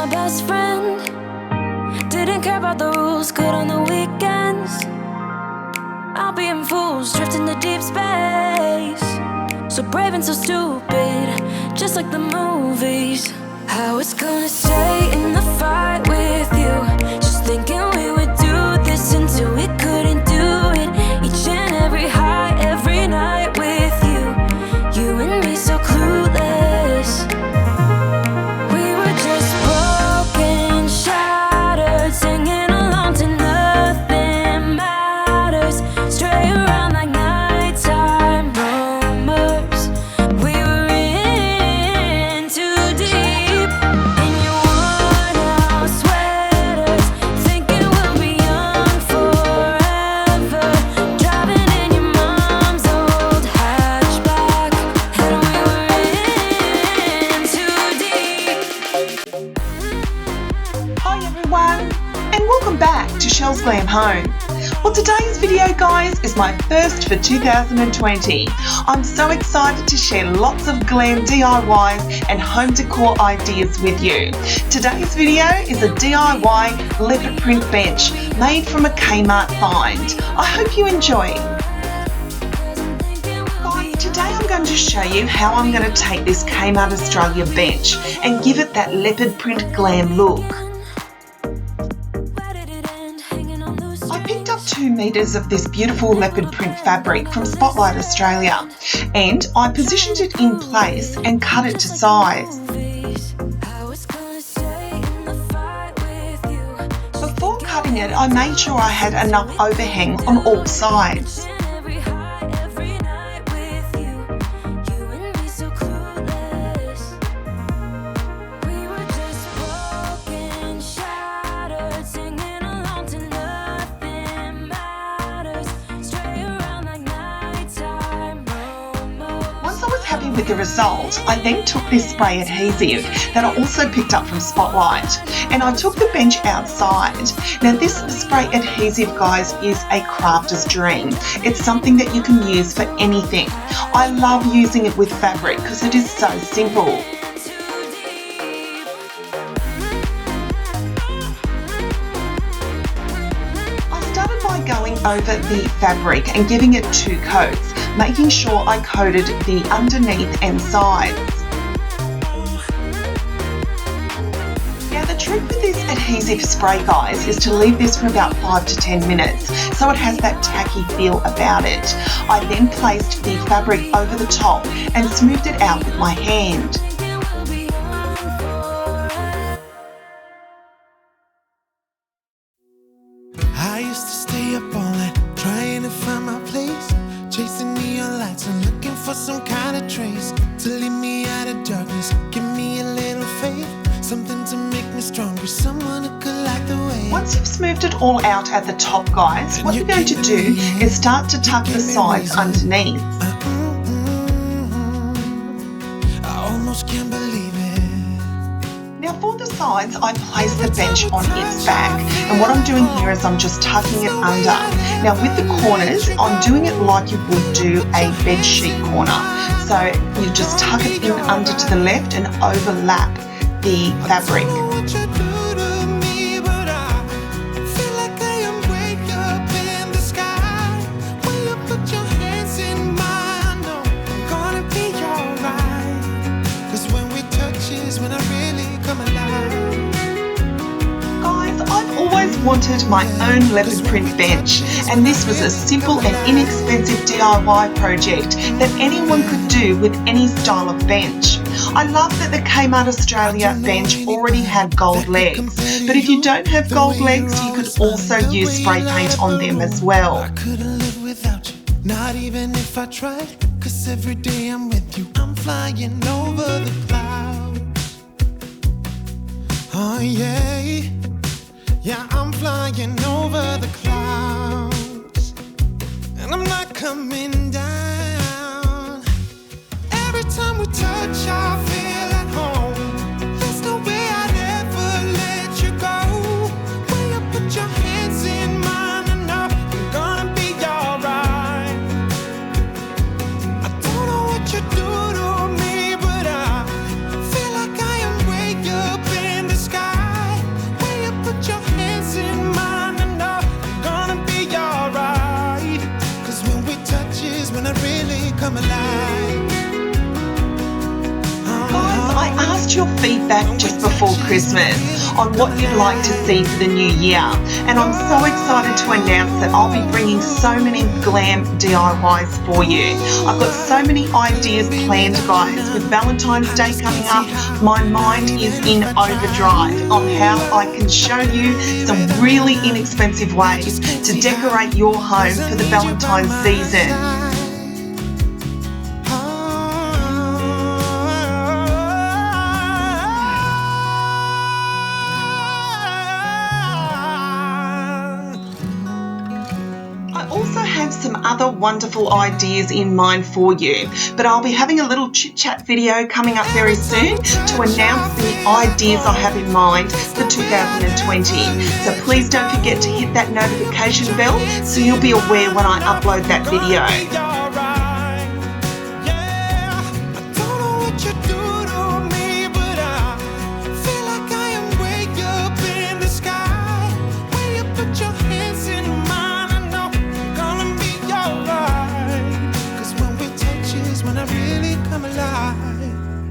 my best friend. Didn't care about the rules, good on the weekends. I'll be in fools, drifting to deep space. So brave and so stupid, just like the movies. I was gonna stay in the fight with you, just thinking we would do this until we couldn't do it. Each and every high, every night with you, you and me so clueless. We were just broken, shattered, singing along to nothing matters. Stray around like nighttime rumors. We were in too deep. In your worn-out sweaters, thinking we'll be young forever. Driving in your mom's old hatchback, and we were in too deep. Hi everyone, and welcome back to Chelles Glam Home. Well, today's video, guys, is my first for 2020. I'm so excited to share lots of glam DIYs and home decor ideas with you. Today's video is a DIY leopard print bench made from a Kmart find. I hope you enjoy. Guys, today I'm going to show you how I'm going to take this Kmart Australia bench and give it that leopard print glam look. I picked up 2 meters of this beautiful leopard print fabric from Spotlight Australia, and I positioned it in place and cut it to size. Before cutting it, I made sure I had enough overhang on all sides. With the result, I then took this spray adhesive that I also picked up from Spotlight, and I took the bench outside. Now this spray adhesive, guys, is a crafter's dream. It's something that you can use for anything. I love using it with fabric because it is so simple. I started by going over the fabric and giving it 2 coats, making sure I coated the underneath and sides. Now the trick with this adhesive spray, guys, is to leave this for about 5 to 10 minutes so it has that tacky feel about it. I then placed the fabric over the top and smoothed it out with my hand. I used to stay up all night trying to find my place, chasing neon lights and looking for some kind of trace to lead me out of darkness. Give me a little faith, something to make me stronger, someone who could light the way. Once you've smoothed it all out at the top, guys, what you're going to do is start to tuck the sides underneath. I almost can't believe it. Now for the sides, I place the bench on its back, and what I'm doing here is I'm just tucking it under. Now with the corners, I'm doing it like you would do a bed sheet corner. So you just tuck it in under to the left and overlap the fabric. Wanted my own leopard print bench, and this was a simple and inexpensive DIY project that anyone could do with any style of bench. I love that the Kmart Australia bench already had gold legs, but if you don't have gold legs, you could also use spray paint on them as well. I couldn't live without you, not even if I tried, 'cause every day I'm with you, I'm flying over the clouds. Oh yeah. Yeah, I'm flying over the clouds, and I'm not coming down. Every time we touch, I feel at home. There's no way I'd ever let you go. When you put your hands in mine, I know I'm gonna be alright. I don't know what you do to me, but I feel like I am way up in the sky. come alive. Guys, I asked your feedback just before Christmas on what you'd like to see for the new year, and I'm so excited to announce that I'll be bringing so many glam DIYs for you. I've got so many ideas planned, guys. With Valentine's Day coming up, my mind is in overdrive on how I can show you some really inexpensive ways to decorate your home for the Valentine's season. I also have some other wonderful ideas in mind for you, but I'll be having a little chit-chat video coming up very soon to announce the ideas I have in mind for 2020. So please don't forget to hit that notification bell so you'll be aware when I upload that video.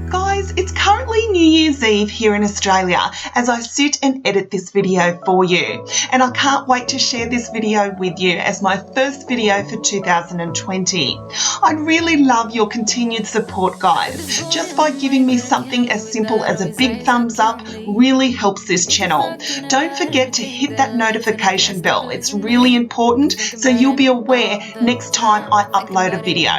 Guys, it's currently New Year's Eve here in Australia as I sit and edit this video for you, and I can't wait to share this video with you as my first video for 2020. I'd really love your continued support, guys. Just by giving me something as simple as a big thumbs up really helps this channel. Don't forget to hit that notification bell. It's really important so you'll be aware next time I upload a video.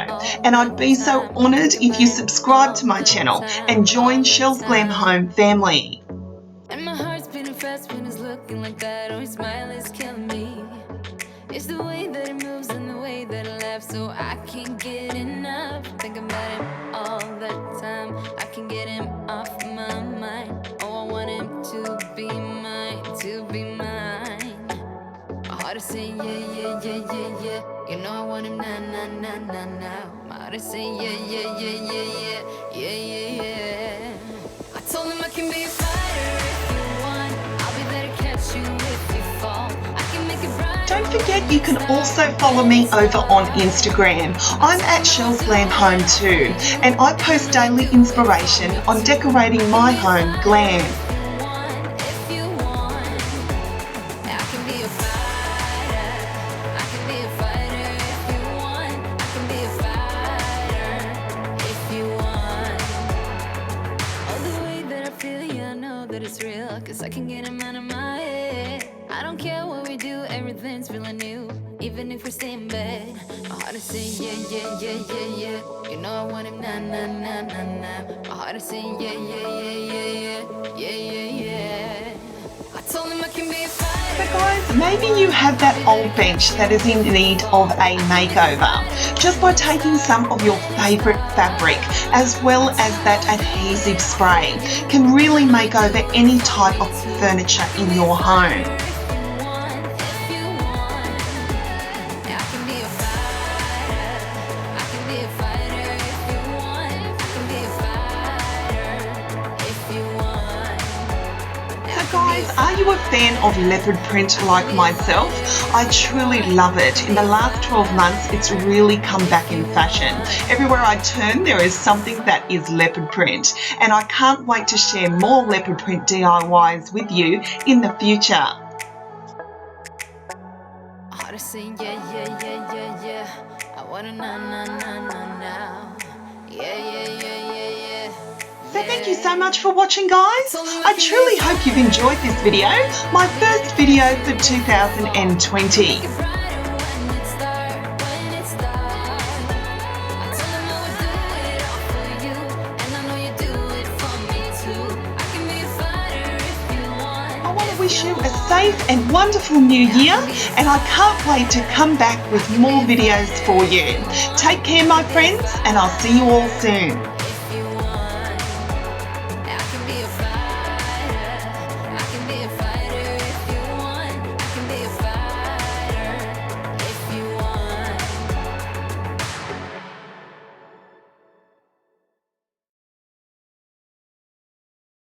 And I'd be so honoured if you subscribe to my channel and join Chelles Glam Home family. And my heart's beating fast when it's looking like that. Oh, his smile is killing me. It's the way that it moves and the way that it laughs, so I can't get enough. Think about him all the time. I can get him off my mind. Oh, I want him to be mine, to be mine. My heart is saying yeah, yeah, yeah, yeah, yeah. You know I want him now, now, now, now, now. My heart is saying yeah, yeah, yeah, yeah, yeah, yeah, yeah, yeah. I told him I can be a fighter if you want. I'll be there to catch you if you fall. I can make it bright. Don't forget you can also follow me over on Instagram. I'm at Chelles Glam Home too, and I post daily inspiration on decorating my home glam. It's real, cause I can get him out of my head. I don't care what we do, everything's feeling new. Even if we stay in bed, my heart is saying yeah, yeah, yeah, yeah, yeah. You know I want him now, now, now, now, now. My heart is saying yeah, yeah, yeah, yeah, yeah, yeah, yeah, yeah. I told him I can be a fighter. So guys, maybe you have that old bench that is in need of a makeover. Just by taking some of your favourite fabric as well as that adhesive spray can really make over any type of furniture in your home. Guys, are you a fan of leopard print like myself? I truly love it. In the last 12 months, it's really come back in fashion. Everywhere I turn, there is something that is leopard print, and I can't wait to share more leopard print DIYs with you in the future. I saying yeah, yeah, yeah, yeah, yeah. I wanna now, now, now, now, now. Yeah, yeah, yeah, yeah, yeah. So thank you so much for watching, guys. I truly hope you've enjoyed this video, my first video for 2020. I want to wish you a safe and wonderful new year, and I can't wait to come back with more videos for you. Take care, my friends, and I'll see you all soon.